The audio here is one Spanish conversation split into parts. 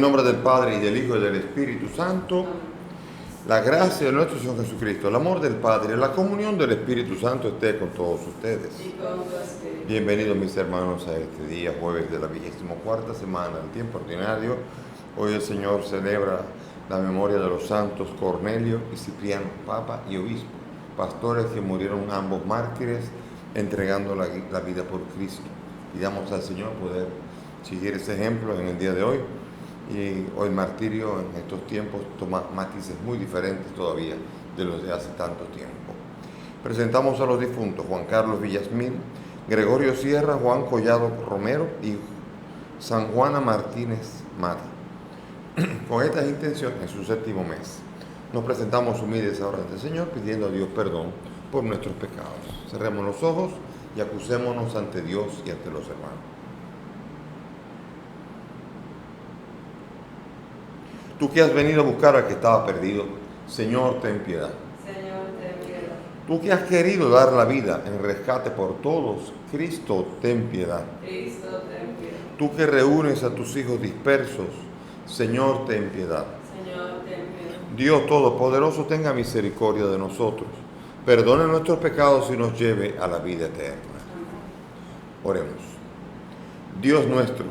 nombre del Padre, y del Hijo, y del Espíritu Santo. La gracia de nuestro Señor Jesucristo, el amor del Padre, la comunión del Espíritu Santo esté con todos ustedes. Bienvenidos mis hermanos a este día, jueves de la 24ª semana del tiempo ordinario. Hoy el Señor celebra la memoria de los santos Cornelio y Cipriano, Papa y Obispo, pastores que murieron ambos mártires entregando la vida por Cristo. Pidamos al Señor poder seguir ese ejemplo en el día de hoy. Y hoy el martirio en estos tiempos toma matices muy diferentes todavía de los de hace tanto tiempo. Presentamos a los difuntos: Juan Carlos Villasmil, Gregorio Sierra, Juan Collado Romero y San Juana Martínez Mata. Con estas intenciones, en su 7º mes, nos presentamos humildes ahora ante el Señor, pidiendo a Dios perdón por nuestros pecados. Cerremos los ojos y acusémonos ante Dios y ante los hermanos. Tú que has venido a buscar al que estaba perdido, Señor, ten piedad. Señor, ten piedad. Tú que has querido dar la vida en rescate por todos, Cristo, ten piedad. Cristo, ten piedad. Tú que reúnes a tus hijos dispersos, Señor, ten piedad. Señor, ten piedad. Dios Todopoderoso, tenga misericordia de nosotros, perdone nuestros pecados y nos lleve a la vida eterna. Oremos. Dios nuestro,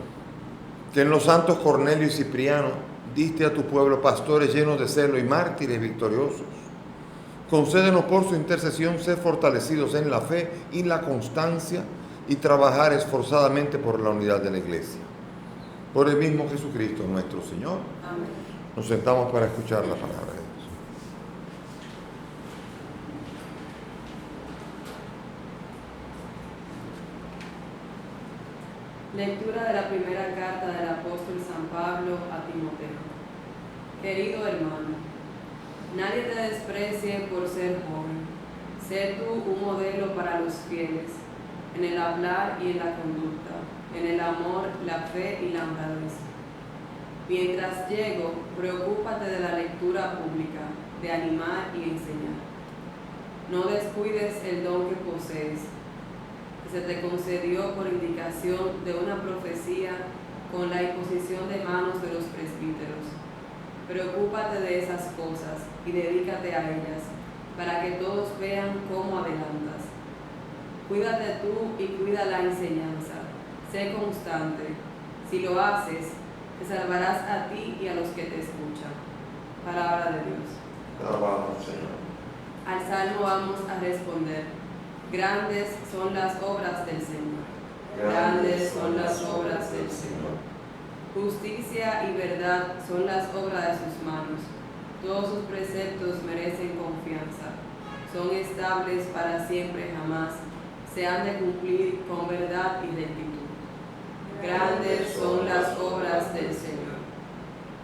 que en los santos Cornelio y Cipriano diste a tu pueblo pastores llenos de celo y mártires victoriosos, concédenos por su intercesión ser fortalecidos en la fe y la constancia y trabajar esforzadamente por la unidad de la Iglesia. Por el mismo Jesucristo nuestro Señor. Amén. Nos sentamos para escuchar la palabra de Dios. Lectura de la primera carta del apóstol San Pablo a Timoteo. Querido hermano, nadie te desprecie por ser joven. Sé tú un modelo para los fieles, en el hablar y en la conducta, en el amor, la fe y la honradez. Mientras llego, preocúpate de la lectura pública, de animar y enseñar. No descuides el don que posees, que se te concedió por indicación de una profecía con la imposición de manos de los presbíteros. Preocúpate de esas cosas y dedícate a ellas, para que todos vean cómo adelantas. Cuídate tú y cuida la enseñanza. Sé constante. Si lo haces, te salvarás a ti y a los que te escuchan. Palabra de Dios. Te alabamos, Señor. Al salmo vamos a responder: grandes son las obras del Señor. Grandes son las obras del Señor. Justicia y verdad son las obras de sus manos. Todos sus preceptos merecen confianza. Son estables para siempre jamás. Se han de cumplir con verdad y rectitud. Grandes son las obras del Señor.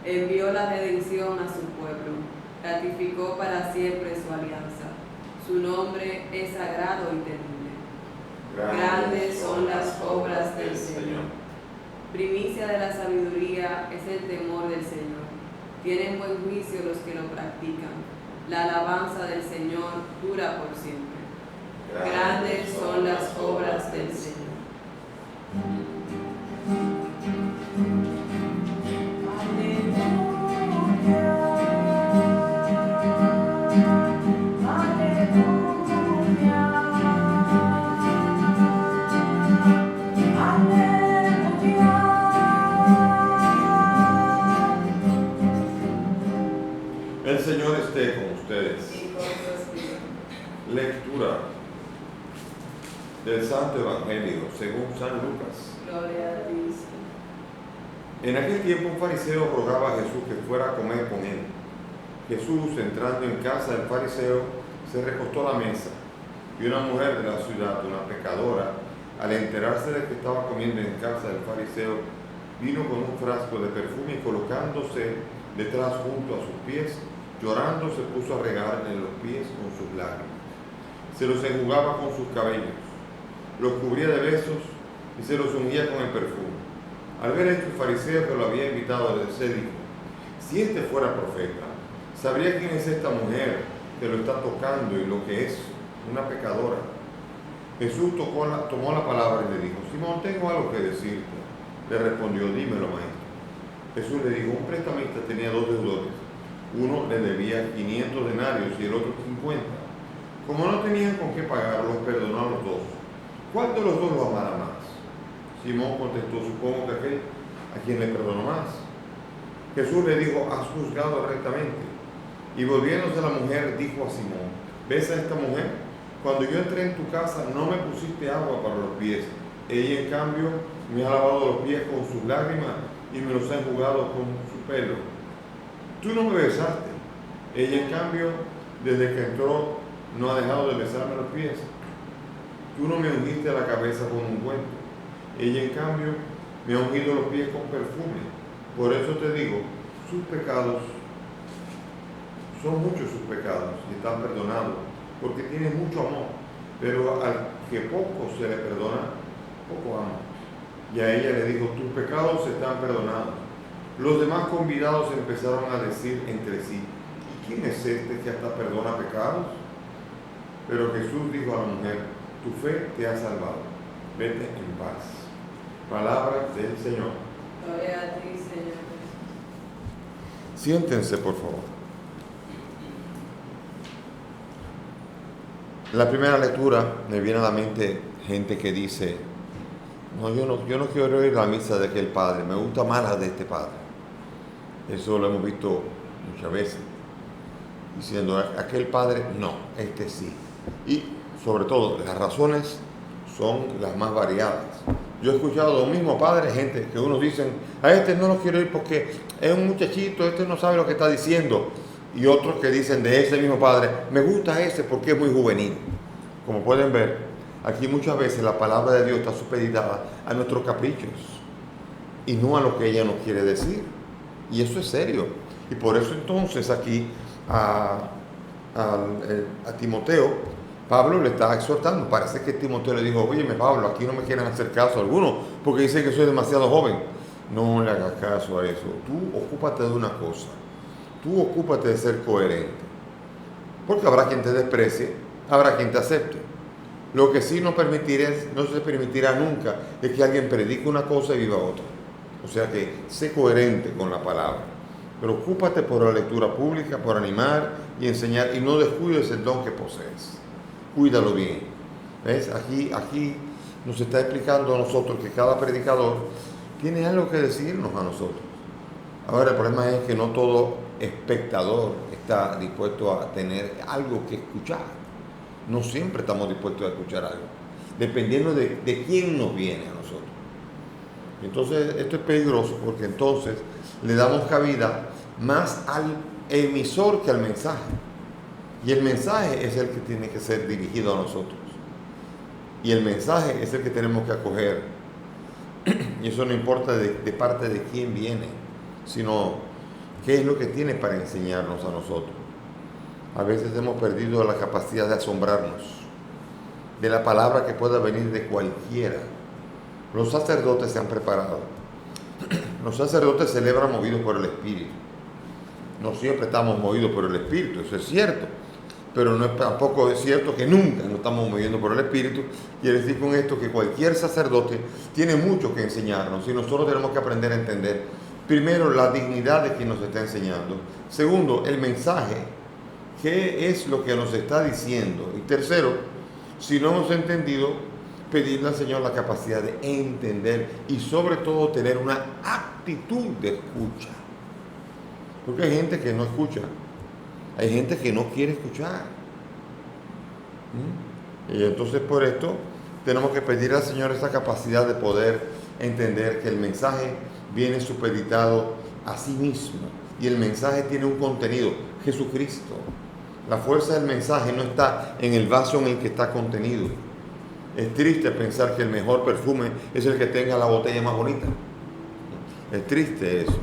Envió la redención a su pueblo. Ratificó para siempre su alianza. Su nombre es sagrado y temible. Grandes son las obras del Señor. Primicia de la sabiduría es el temor del Señor. Tienen buen juicio los que lo practican. La alabanza del Señor dura por siempre. Grandes son las obras del Señor. El Señor esté con ustedes. Lectura del Santo Evangelio según San Lucas. Gloria a ti. En aquel tiempo un fariseo rogaba a Jesús que fuera a comer con él. Jesús, entrando en casa del fariseo, se recostó a la mesa, y una mujer de la ciudad, una pecadora, al enterarse de que estaba comiendo en casa del fariseo, vino con un frasco de perfume y colocándose detrás junto a sus pies, llorando se puso a regarle los pies con sus lágrimas. Se los enjugaba con sus cabellos, los cubría de besos y se los ungía con el perfume. Al ver esto, el fariseo que lo había invitado a se dijo: si este fuera profeta, sabría quién es esta mujer que lo está tocando y lo que es una pecadora. Jesús tomó la palabra y le dijo: Simón, tengo algo que decirte. Le respondió: dímelo, maestro. Jesús le dijo, un prestamista tenía 2 deudores. Uno le debía 500 denarios y el otro 50. Como no tenían con qué pagar, los perdonó a los 2. ¿Cuál de los 2 lo amará más? Simón contestó, supongo que aquel a quien le perdonó más. Jesús le dijo, has juzgado rectamente. Y volviéndose a la mujer, dijo a Simón, ¿ves a esta mujer? Cuando yo entré en tu casa no me pusiste agua para los pies. Ella, en cambio, me ha lavado los pies con sus lágrimas y me los ha enjugado con su pelo. Tú no me besaste. Ella, en cambio, desde que entró, no ha dejado de besarme los pies. Tú no me ungiste la cabeza con ungüento. Ella, en cambio, me ha ungido los pies con perfume. Por eso te digo, sus pecados, son muchos sus pecados y están perdonados, porque tiene mucho amor. Pero al que poco se le perdona, poco ama. Y a ella le dijo, tus pecados están perdonados. Los demás convidados empezaron a decir entre sí, ¿y quién es este que hasta perdona pecados? Pero Jesús dijo a la mujer, tu fe te ha salvado, vete en paz. Palabra del Señor. Gloria a ti, Señor. Siéntense, por favor. La primera lectura me viene a la mente gente que dice, no, yo no quiero ir a la misa de aquel padre, me gusta más la de este padre. Eso lo hemos visto muchas veces. Diciendo, aquel padre, no, este sí. Y sobre todo, las razones son las más variadas. Yo he escuchado lo mismo, padre, gente que unos dicen, a este no lo quiero ir porque es un muchachito, este no sabe lo que está diciendo. Y otros que dicen de ese mismo padre, me gusta ese porque es muy juvenil. Como pueden ver, aquí muchas veces la palabra de Dios está supeditada a nuestros caprichos y no a lo que ella nos quiere decir. Y eso es serio. Y por eso entonces aquí a Timoteo, Pablo le está exhortando. Parece que Timoteo le dijo, óyeme Pablo, aquí no me quieren hacer caso alguno porque dicen que soy demasiado joven. No le hagas caso a eso. Tú ocúpate de una cosa. Tú ocúpate de ser coherente. Porque habrá quien te desprecie, habrá quien te acepte. Lo que sí no se permitirá nunca es que alguien predique una cosa y viva otra. O sea que sé coherente con la palabra. Pero ocúpate por la lectura pública, por animar y enseñar, y no descuides el don que posees. Cuídalo bien. ¿Ves? Aquí nos está explicando a nosotros que cada predicador tiene algo que decirnos a nosotros. Ahora, el problema es que no todo espectador está dispuesto a tener algo que escuchar. No siempre estamos dispuestos a escuchar algo, dependiendo de quién nos viene a nosotros. Entonces, esto es peligroso porque entonces le damos cabida más al emisor que al mensaje. Y el mensaje es el que tiene que ser dirigido a nosotros. Y el mensaje es el que tenemos que acoger. Y eso no importa de parte de quién viene, sino qué es lo que tiene para enseñarnos a nosotros. A veces hemos perdido la capacidad de asombrarnos de la palabra que pueda venir de cualquiera. Los sacerdotes se han preparado. Los sacerdotes celebran movidos por el Espíritu. No siempre estamos movidos por el Espíritu, eso es cierto. Pero tampoco es cierto que nunca nos estamos moviendo por el Espíritu. Quiere decir con esto que cualquier sacerdote tiene mucho que enseñarnos y nosotros tenemos que aprender a entender, primero, la dignidad de quien nos está enseñando. Segundo, el mensaje, qué es lo que nos está diciendo. Y tercero, si no hemos entendido, pedirle al Señor la capacidad de entender y sobre todo tener una actitud de escucha. Porque hay gente que no escucha. Hay gente que no quiere escuchar. Y entonces por esto tenemos que pedir al Señor esa capacidad de poder entender que el mensaje viene supeditado a sí mismo. Y el mensaje tiene un contenido, Jesucristo. La fuerza del mensaje no está en el vaso en el que está contenido. Es triste pensar que el mejor perfume es el que tenga la botella más bonita. Es triste eso.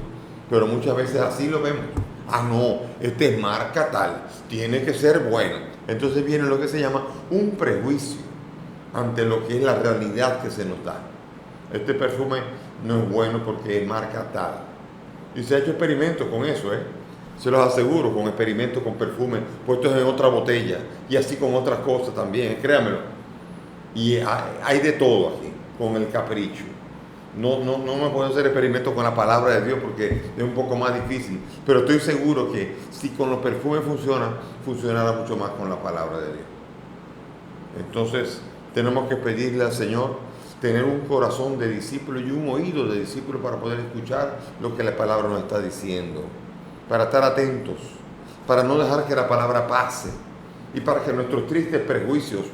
Pero muchas veces así lo vemos. Ah, no, este es marca tal, tiene que ser bueno. Entonces viene lo que se llama un prejuicio ante lo que es la realidad que se nos da. Este perfume no es bueno porque es marca tal. Y se ha hecho experimentos con eso, se los aseguro, con experimentos con perfumes puestos en otra botella y así con otras cosas también, créanmelo. Y hay de todo aquí, con el capricho. No me puedo hacer experimentos con la palabra de Dios porque es un poco más difícil. Pero estoy seguro que si con los perfumes funciona, funcionará mucho más con la palabra de Dios. Entonces, tenemos que pedirle al Señor tener un corazón de discípulo y un oído de discípulo para poder escuchar lo que la palabra nos está diciendo. Para estar atentos, para no dejar que la palabra pase y para que nuestros tristes prejuicios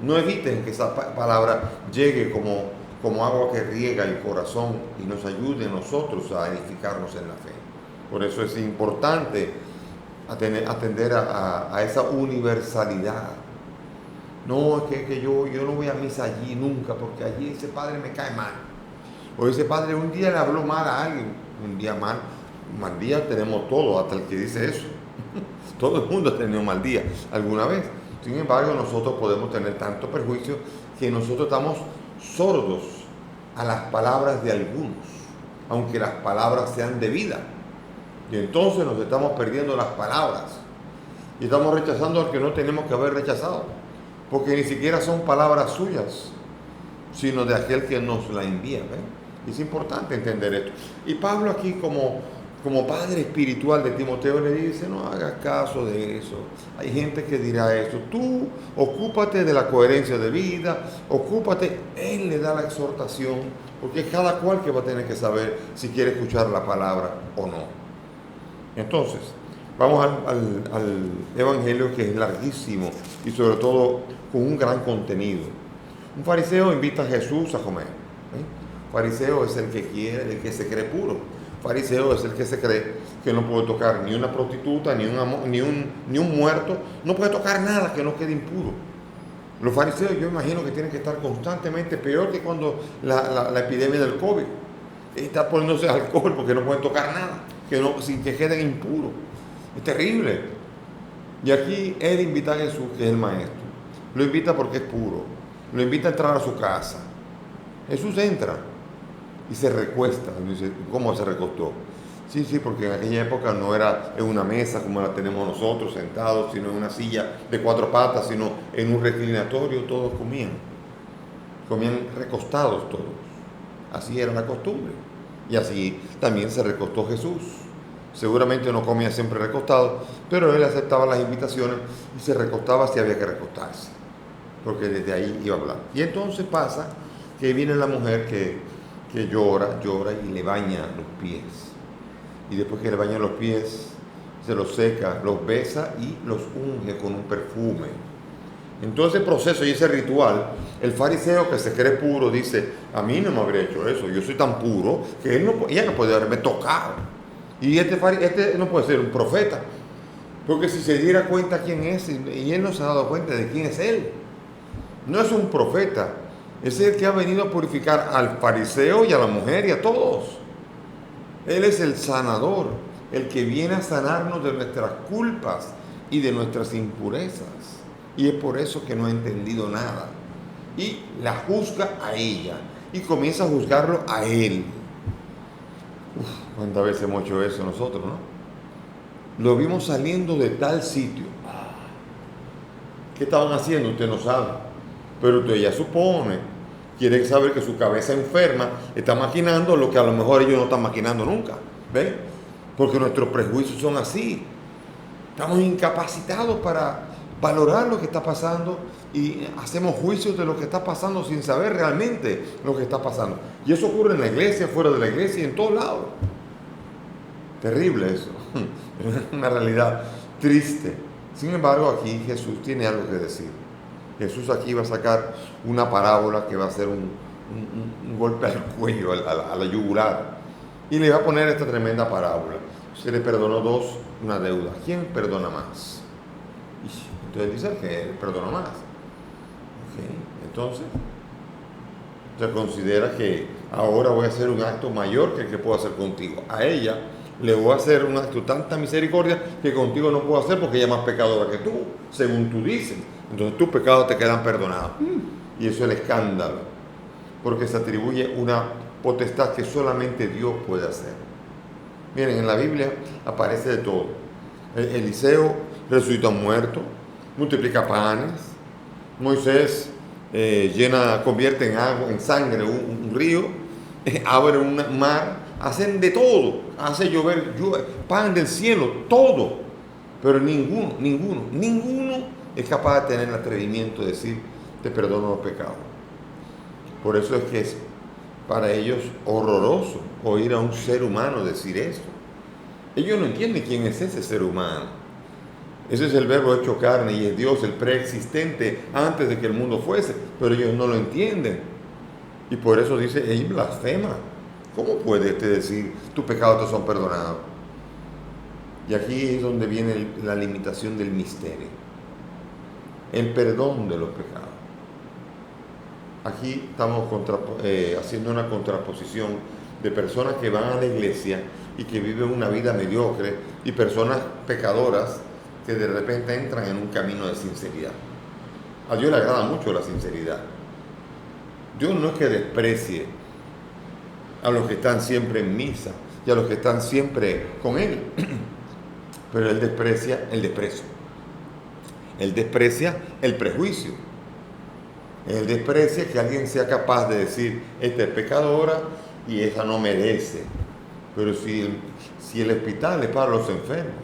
no eviten que esa palabra llegue como agua que riega el corazón y nos ayude a nosotros a edificarnos en la fe. Por eso es importante atender a esa universalidad. No, es que yo no voy a misa allí nunca porque allí ese padre me cae mal. O ese padre un día le habló mal a alguien, un día mal día tenemos todos, hasta el que dice eso. Todo el mundo ha tenido mal día alguna vez. Sin embargo, nosotros podemos tener tanto perjuicio que nosotros estamos sordos a las palabras de algunos, aunque las palabras sean de vida. Y entonces nos estamos perdiendo las palabras y estamos rechazando al que no tenemos que haber rechazado, porque ni siquiera son palabras suyas, sino de aquel que nos la envía. Es importante entender esto. Y Pablo aquí como padre espiritual de Timoteo le dice, no hagas caso de eso. Hay gente que dirá eso. Tú ocúpate de la coherencia de vida, ocúpate. Él le da la exhortación, porque es cada cual que va a tener que saber si quiere escuchar la palabra o no. Entonces, vamos al Evangelio, que es larguísimo y sobre todo con un gran contenido. Un fariseo invita a Jesús a comer. Fariseo es el que quiere, el que se cree puro. Fariseo es el que se cree que no puede tocar ni una prostituta, ni un muerto, no puede tocar nada que no quede impuro. Los fariseos, yo imagino que tienen que estar constantemente, peor que cuando la epidemia del COVID. Está poniéndose alcohol porque no pueden tocar nada, sin que queden impuros. Es terrible. Y aquí él invita a Jesús, que es el maestro. Lo invita porque es puro. Lo invita a entrar a su casa. Jesús entra y se recuesta. Dice, ¿cómo se recostó? Sí, porque en aquella época no era en una mesa como la tenemos nosotros, sentados, sino en una silla de 4 patas, sino en un reclinatorio. Todos comían recostados todos. Así era la costumbre. Y así también se recostó Jesús. Seguramente no comía siempre recostado, pero él aceptaba las invitaciones y se recostaba si había que recostarse, porque desde ahí iba a hablar. Y entonces pasa que viene la mujer que llora y le baña los pies. Y después que le baña los pies, se los seca, los besa y los unge con un perfume. En todo ese proceso y ese ritual, el fariseo que se cree puro dice, a mí no me habría hecho eso, yo soy tan puro que ella no puede haberme tocado. Y este no puede ser un profeta, porque si se diera cuenta quién es, y él no se ha dado cuenta de quién es él, no es un profeta, es el que ha venido a purificar al fariseo y a la mujer y a todos. Él es el sanador, el que viene a sanarnos de nuestras culpas y de nuestras impurezas. Y es por eso que no ha entendido nada. Y la juzga a ella y comienza a juzgarlo a él. ¿Cuántas veces hemos hecho eso nosotros, no? Lo vimos saliendo de tal sitio. ¿Qué estaban haciendo? Usted no sabe. Pero usted ya supone. Quiere saber que su cabeza enferma está maquinando lo que a lo mejor ellos no están maquinando nunca. ¿Ven? Porque nuestros prejuicios son así. Estamos incapacitados para valorar lo que está pasando y hacemos juicios de lo que está pasando sin saber realmente lo que está pasando. Y eso ocurre en la iglesia, fuera de la iglesia y en todos lados. Terrible eso. Es una realidad triste. Sin embargo, aquí Jesús tiene algo que decir. Jesús aquí va a sacar una parábola que va a ser un golpe al cuello, a la yugular. Y le va a poner esta tremenda parábola. Se le perdonó una deuda. ¿Quién perdona más? Entonces dice que él perdona más. Entonces, se considera que ahora voy a hacer un acto mayor que el que puedo hacer contigo. A ella le voy a hacer un acto de tanta misericordia que contigo no puedo hacer porque ella es más pecadora que tú, según tú dices. Entonces tus pecados te quedan perdonados. Y eso es el escándalo, porque se atribuye una potestad que solamente Dios puede hacer. Miren, en la Biblia aparece de todo. Eliseo resucita a un muerto, multiplica panes. Moisés convierte en agua, en sangre un río. abren un mar, hacen de todo, hace llover pan del cielo, todo. Pero ninguno es capaz de tener el atrevimiento de decir, te perdono los pecados. Por eso es que es para ellos horroroso oír a un ser humano decir eso. Ellos no entienden quién es ese ser humano. Ese es el verbo hecho carne y es Dios, el preexistente antes de que el mundo fuese, pero ellos no lo entienden. Y por eso dice, él blasfema. ¿Cómo puede decir, tus pecados te son perdonados? Y aquí es donde viene la limitación del misterio. El perdón de los pecados. Aquí estamos haciendo una contraposición de personas que van a la iglesia y que viven una vida mediocre y personas pecadoras que de repente entran en un camino de sinceridad. A Dios le agrada mucho la sinceridad. Dios no es que desprecie a los que están siempre en misa y a los que están siempre con Él, pero Él desprecia el desprecio. Él desprecia el prejuicio. Él desprecia que alguien sea capaz de decir, esta es pecadora y esa no merece. Pero si el hospital es para los enfermos,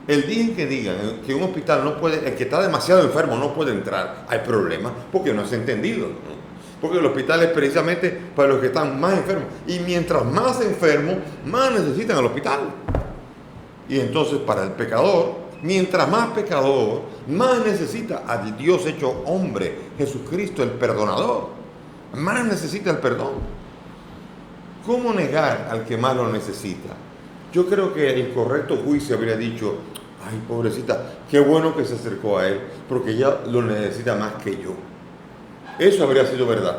el día que digan que un hospital no puede, el que está demasiado enfermo no puede entrar, hay problema porque no se ha entendido, ¿no? Porque el hospital es precisamente para los que están más enfermos. Y mientras más enfermos, más necesitan el hospital. Y entonces para el pecador, mientras más pecador, más necesita a Dios hecho hombre, Jesucristo el perdonador. Más necesita el perdón. ¿Cómo negar al que más lo necesita? Yo creo que el correcto juicio habría dicho, ay, pobrecita, qué bueno que se acercó a él, porque ella lo necesita más que yo. Eso habría sido verdad,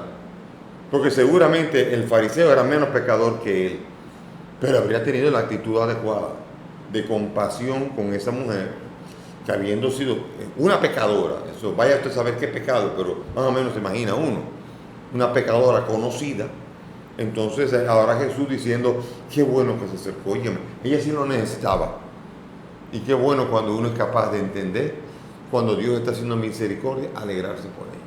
porque seguramente el fariseo era menos pecador que él, pero habría tenido la actitud adecuada de compasión con esa mujer, que habiendo sido una pecadora, eso vaya usted a saber qué pecado, pero más o menos se imagina uno, una pecadora conocida. Entonces ahora Jesús diciendo, qué bueno que se acercó, óyeme, ella sí lo necesitaba. Y qué bueno cuando uno es capaz de entender, cuando Dios está haciendo misericordia, alegrarse por ella.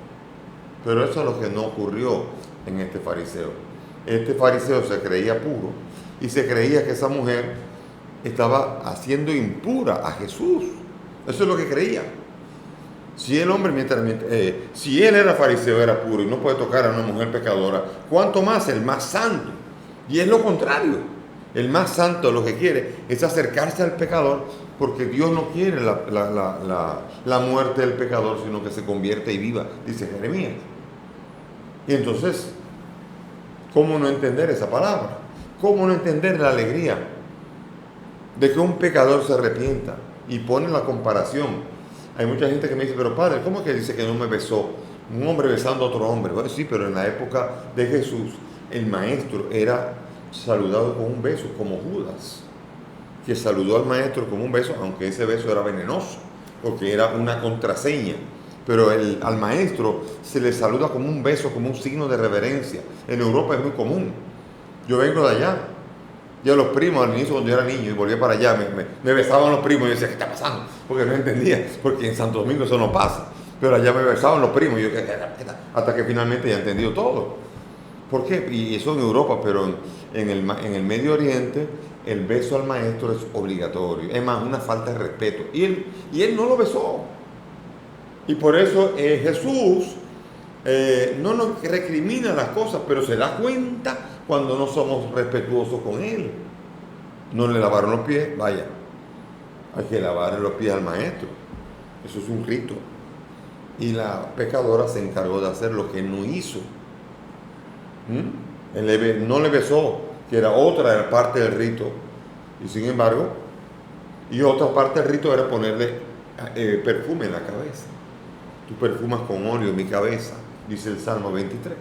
Pero eso es lo que no ocurrió en este fariseo. Este fariseo se creía puro y se creía que esa mujer estaba haciendo impura a Jesús. Eso es lo que creía. Si el hombre, si él era fariseo, era puro y no puede tocar a una mujer pecadora, ¿cuánto más el más santo? Y es lo contrario. El más santo lo que quiere es acercarse al pecador, porque Dios no quiere la muerte del pecador, sino que se convierte y viva, dice Jeremías. Y entonces, ¿cómo no entender esa palabra? ¿Cómo no entender la alegría de que un pecador se arrepienta? Y pone la comparación. Hay mucha gente que me dice, pero padre, ¿cómo es que dice que no me besó? Un hombre besando a otro hombre. Bueno, sí, pero en la época de Jesús, el maestro era saludado con un beso, como Judas, que saludó al maestro con un beso, aunque ese beso era venenoso, porque era una contraseña. Pero al maestro se le saluda como un beso, como un signo de reverencia. En Europa es muy común. Yo vengo de allá. Yo los primos al inicio cuando yo era niño y volví para allá, me besaban los primos y yo decía, ¿qué está pasando? Porque no entendía, porque en Santo Domingo eso no pasa. Pero allá me besaban los primos y yo, hasta que finalmente ya he entendido todo. ¿Por qué? Y eso en Europa, pero en el Medio Oriente el beso al maestro es obligatorio. Es más, una falta de respeto. Y él no lo besó. Y por eso Jesús no nos recrimina las cosas, pero se da cuenta cuando no somos respetuosos con Él. No le lavaron los pies, vaya, hay que lavarle los pies al maestro. Eso es un rito. Y la pecadora se encargó de hacer lo que Él no hizo. Él no le besó, que era otra parte del rito. Y sin embargo, y otra parte del rito era ponerle perfume en la cabeza. Tú perfumas con óleo mi cabeza, dice el Salmo 23.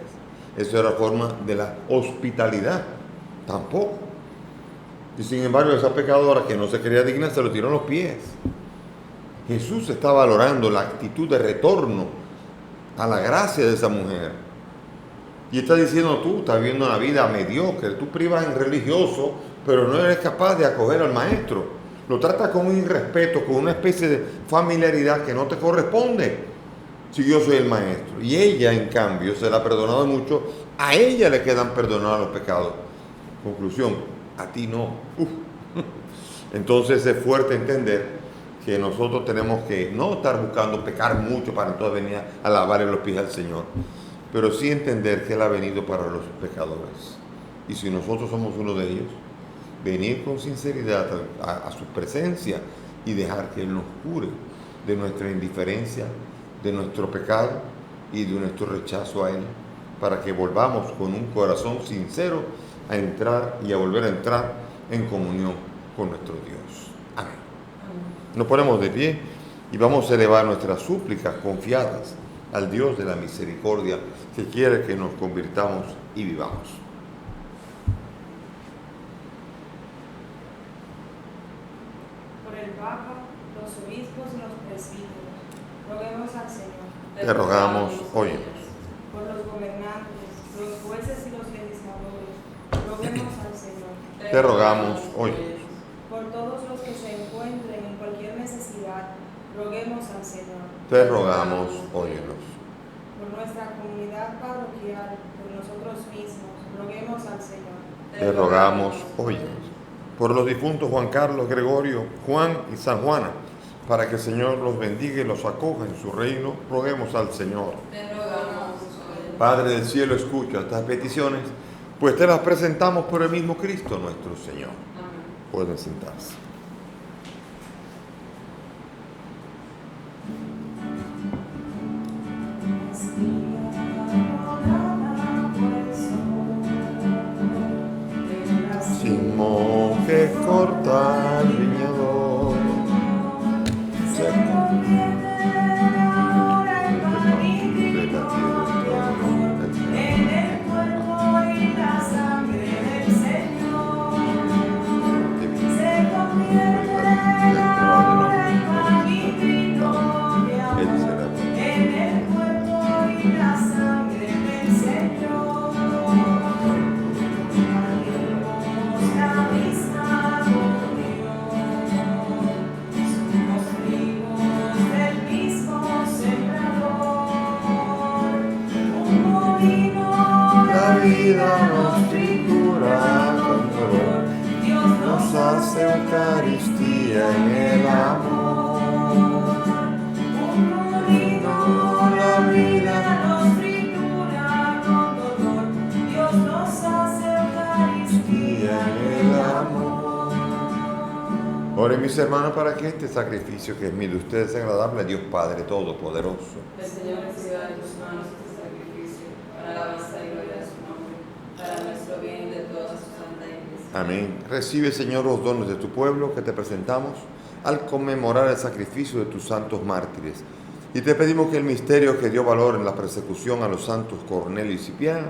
Eso era forma de la hospitalidad. Tampoco. Y sin embargo, esa pecadora que no se creía digna se lo tiró en los pies. Jesús está valorando la actitud de retorno a la gracia de esa mujer. Y está diciendo, tú estás viviendo una vida mediocre, tú privas en religioso, pero no eres capaz de acoger al maestro. Lo tratas con un irrespeto, con una especie de familiaridad que no te corresponde. Si yo soy el maestro. Y ella, en cambio, se la ha perdonado mucho A ella le quedan perdonados los pecados. Conclusión, a ti no. Entonces es fuerte entender que nosotros tenemos que no estar buscando pecar mucho para entonces venir a lavarle los pies al Señor, pero sí entender que Él ha venido para los pecadores. Y si nosotros somos uno de ellos, venir con sinceridad a su presencia y dejar que Él nos cure de nuestra indiferencia, de nuestro pecado y de nuestro rechazo a Él, para que volvamos con un corazón sincero a entrar y a volver a entrar en comunión con nuestro Dios. Amén. Nos ponemos de pie y vamos a elevar nuestras súplicas confiadas al Dios de la misericordia que quiere que nos convirtamos y vivamos. Por el Papa, los obispos y los presbíteros, roguemos al Señor. Te rogamos, óyenos. Por los gobernantes, los jueces y los legisladores, roguemos al Señor. Te rogamos, óyenos. Por todos los que se encuentren en cualquier necesidad, roguemos al Señor. Te rogamos, óyenos. Por nuestra comunidad parroquial, por nosotros mismos, roguemos al Señor. Te rogamos, óyenos. Por los difuntos Juan Carlos, Gregorio, Juan y San Juana, para que el Señor los bendiga y los acoja en su reino, roguemos al Señor. Te rogamos, óyenos. Padre del cielo, escucha estas peticiones, pues te las presentamos por el mismo Cristo nuestro Señor. Amén. Pueden sentarse. Simón que corta el viñador, se convierte ahora en pan y vino en el cuerpo y la sangre del Señor. Se convierte ahora en pan y vino en el cuerpo y la sangre del Señor. La misma comunión, somos trigos del mismo sembrador. Un molino la vida nos tritura con dolor. Dios nos hace Eucaristía en el amor. Un molino la vida nos tritura con dolor. Dios nos hace Eucaristía en el amor. Oren mis hermanos para que este sacrificio que es mío de ustedes sea agradable a Dios Padre Todopoderoso. El Señor reciba de tus manos este sacrificio para la alabanza y gloria de su nombre, para nuestro bien y de toda su santa iglesia. Amén. Recibe, Señor, los dones de tu pueblo que te presentamos al conmemorar el sacrificio de tus santos mártires. Y te pedimos que el misterio que dio valor en la persecución a los santos Cornelio y Cipriano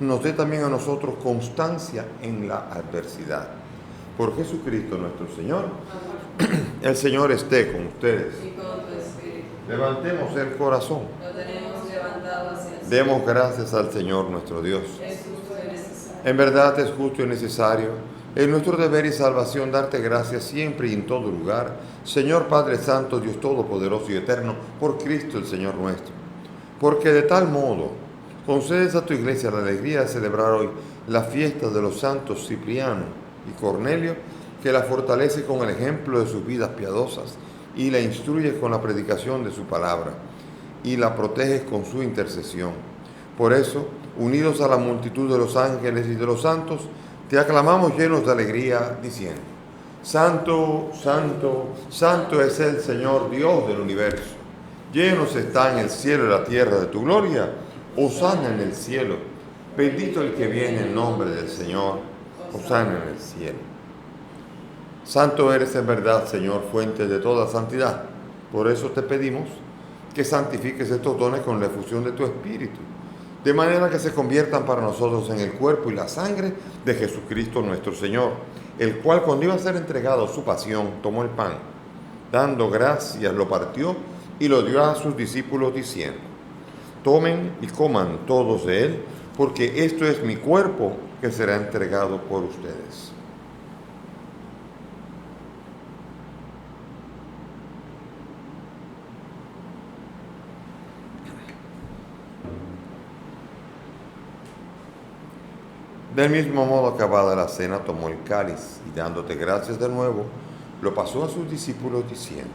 nos dé también a nosotros constancia en la adversidad. Por Jesucristo nuestro Señor. Amén. El Señor esté con ustedes. Y con tu espíritu. Levantemos el corazón. Lo tenemos levantado hacia el cielo. Demos gracias al Señor nuestro Dios. Es justo y necesario. En verdad es justo y necesario, es nuestro deber y salvación darte gracias siempre y en todo lugar, Señor Padre Santo, Dios Todopoderoso y Eterno, por Cristo el Señor nuestro. Porque de tal modo concedes a tu iglesia la alegría de celebrar hoy la fiesta de los santos Cipriano y Cornelio, que la fortalece con el ejemplo de sus vidas piadosas y la instruye con la predicación de su palabra y la proteges con su intercesión. Por eso, unidos a la multitud de los ángeles y de los santos, te aclamamos llenos de alegría, diciendo: Santo, Santo, Santo es el Señor Dios del universo. Llenos están el cielo y la tierra de tu gloria. Hosana en el cielo. Bendito el que viene en nombre del Señor. Hosana en el cielo. Santo eres en verdad, Señor, fuente de toda santidad. Por eso te pedimos que santifiques estos dones con la efusión de tu Espíritu, de manera que se conviertan para nosotros en el cuerpo y la sangre de Jesucristo nuestro Señor, el cual cuando iba a ser entregado a su pasión, tomó el pan, dando gracias, lo partió y lo dio a sus discípulos diciendo: tomen y coman todos de él, porque esto es mi cuerpo que será entregado por ustedes. Del mismo modo, acabada la cena, tomó el cáliz y dándote gracias de nuevo, lo pasó a sus discípulos diciendo: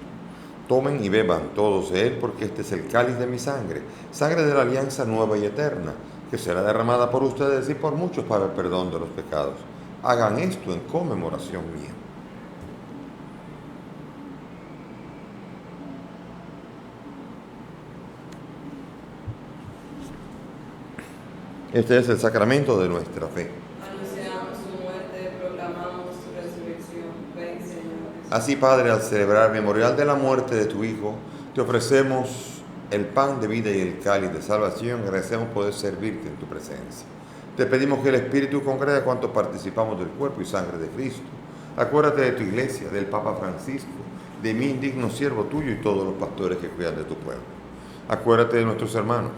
tomen y beban todos de él, porque este es el cáliz de mi sangre, sangre de la alianza nueva y eterna, que será derramada por ustedes y por muchos para el perdón de los pecados. Hagan esto en conmemoración mía. Este es el sacramento de nuestra fe. Anunciamos su muerte, proclamamos su resurrección. Ven, Señor. Así, Padre, al celebrar el memorial de la muerte de tu Hijo, te ofrecemos el pan de vida y el cáliz de salvación. Agradecemos poder servirte en tu presencia. Te pedimos que el Espíritu congregue a cuantos participamos del cuerpo y sangre de Cristo. Acuérdate de tu iglesia, del Papa Francisco, de mi indigno siervo tuyo y todos los pastores que cuidan de tu pueblo. Acuérdate de nuestros hermanos,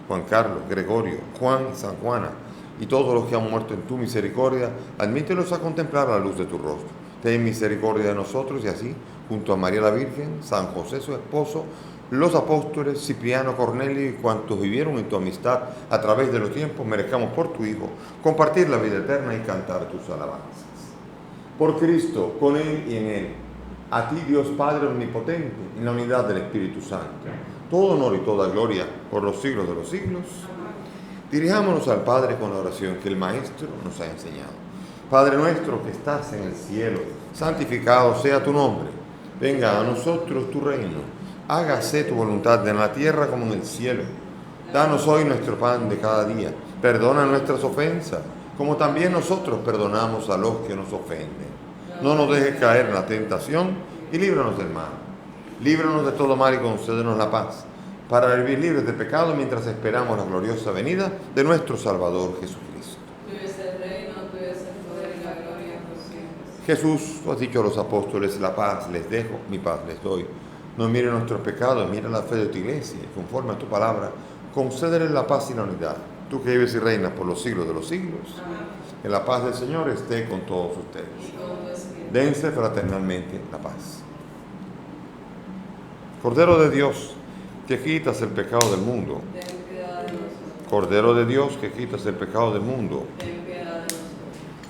Juan Carlos, Gregorio, Juan y San Juana, y todos los que han muerto en tu misericordia, admítelos a contemplar la luz de tu rostro. Ten misericordia de nosotros y así, junto a María la Virgen, San José su esposo, los apóstoles, Cipriano, Cornelio y cuantos vivieron en tu amistad a través de los tiempos, merezcamos por tu Hijo compartir la vida eterna y cantar tus alabanzas. Por Cristo, con Él y en Él, a ti Dios Padre Omnipotente, en la unidad del Espíritu Santo, todo honor y toda gloria por los siglos de los siglos. Dirijámonos al Padre con la oración que el Maestro nos ha enseñado. Padre nuestro que estás en el cielo, santificado sea tu nombre. Venga a nosotros tu reino. Hágase tu voluntad en la tierra como en el cielo. Danos hoy nuestro pan de cada día. Perdona nuestras ofensas, como también nosotros perdonamos a los que nos ofenden. No nos dejes caer en la tentación y líbranos del mal. Líbranos de todo mal y concédenos la paz, para vivir libres de pecado mientras esperamos la gloriosa venida de nuestro Salvador Jesucristo. Tuyo es el reino, tuyo es el poder y la gloria por siempre. Jesús, tú has dicho a los apóstoles: la paz les dejo, mi paz les doy. No mire nuestros pecados, mira la fe de tu iglesia y conforme a tu palabra, concédele la paz y la unidad. Tú que vives y reinas por los siglos de los siglos. Amén. Que la paz del Señor esté con todos ustedes. Y con tu espíritu. Dense fraternalmente la paz. Cordero de Dios, que quitas el pecado del mundo. Ten piedad de nosotros. Cordero de Dios, que quitas el pecado del mundo. Ten piedad de nosotros.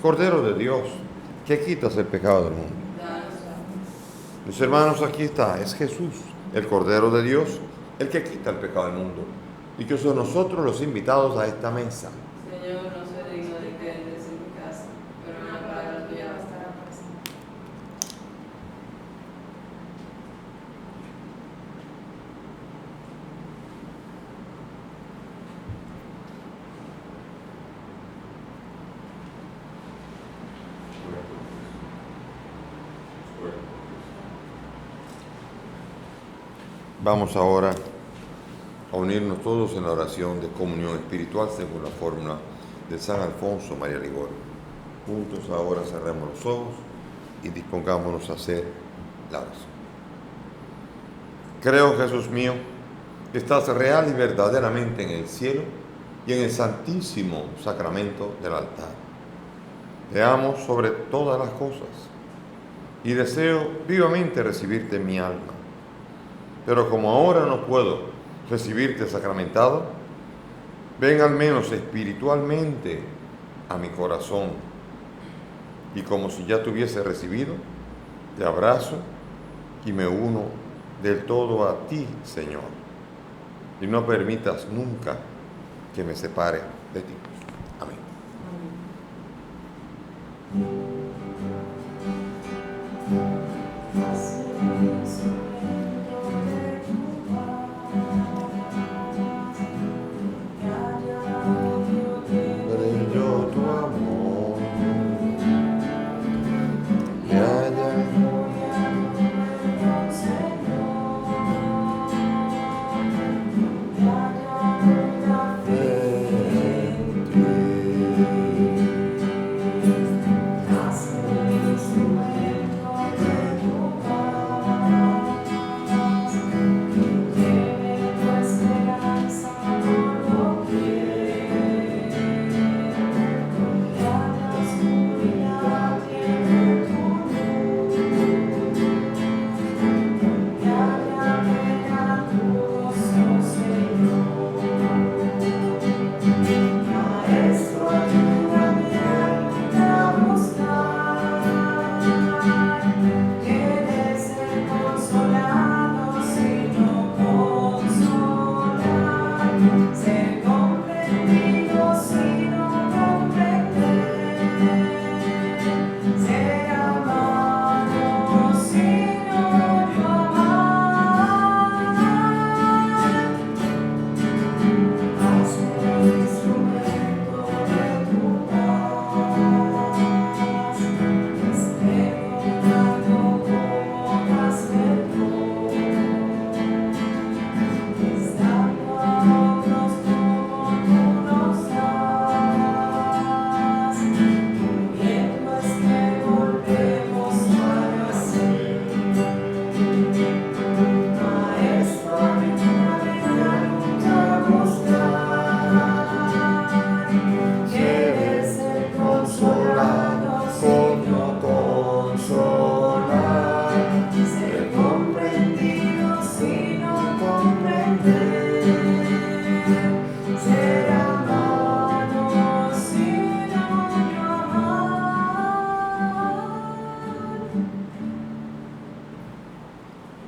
Cordero de Dios, que quitas el pecado del mundo. Danos la paz. Mis hermanos, aquí está, es Jesús, el Cordero de Dios, el que quita el pecado del mundo. Dichosos nosotros los invitados a esta mesa. Señor, no soy digno de que entres en mi casa, pero una palabra tuya bastará para siempre. Vamos ahora a unirnos todos en la oración de comunión espiritual según la fórmula de San Alfonso María Ligorio. Juntos ahora cerremos los ojos y dispongámonos a hacer la oración. Creo, Jesús mío, que estás real y verdaderamente en el cielo y en el santísimo sacramento del altar. Te amo sobre todas las cosas y deseo vivamente recibirte en mi alma. Pero como ahora no puedo recibirte sacramentado, ven al menos espiritualmente a mi corazón. Y como si ya te hubiese recibido, te abrazo y me uno del todo a ti, Señor. Y no permitas nunca que me separe de ti. Amén. Brilló tu amor, y allá en ti.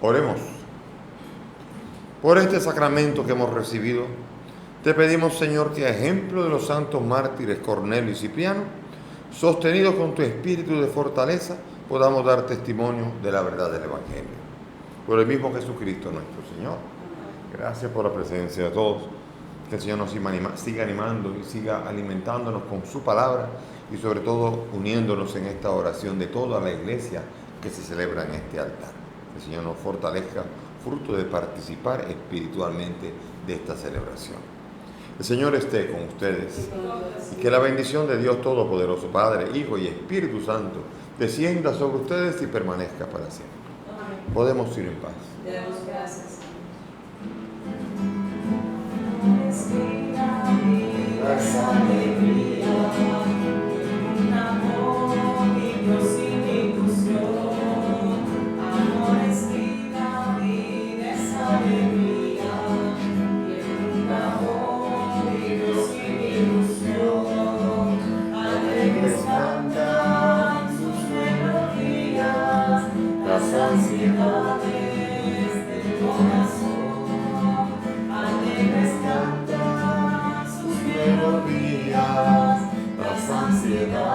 Oremos. Por este sacramento que hemos recibido, te pedimos, Señor, que a ejemplo de los santos mártires Cornelio y Cipriano, sostenidos con tu espíritu de fortaleza, podamos dar testimonio de la verdad del Evangelio. Por el mismo Jesucristo nuestro Señor. Gracias por la presencia de todos. Que el Señor nos siga animando y siga alimentándonos con su palabra y sobre todo uniéndonos en esta oración de toda la iglesia que se celebra en este altar. Que el Señor nos fortalezca, fruto de participar espiritualmente de esta celebración. El Señor esté con ustedes y que la bendición de Dios Todopoderoso, Padre, Hijo y Espíritu Santo, descienda sobre ustedes y permanezca para siempre. Podemos ir en paz. Demos gracias. Esa alegría, un amor limpio sin ilusión. Amor es vida, vida es alegría, un amor limpio sin ilusión. Alegres cantan sus melodías, las ansiedades del corazón. Alegres cantan melodías, las ansiedades.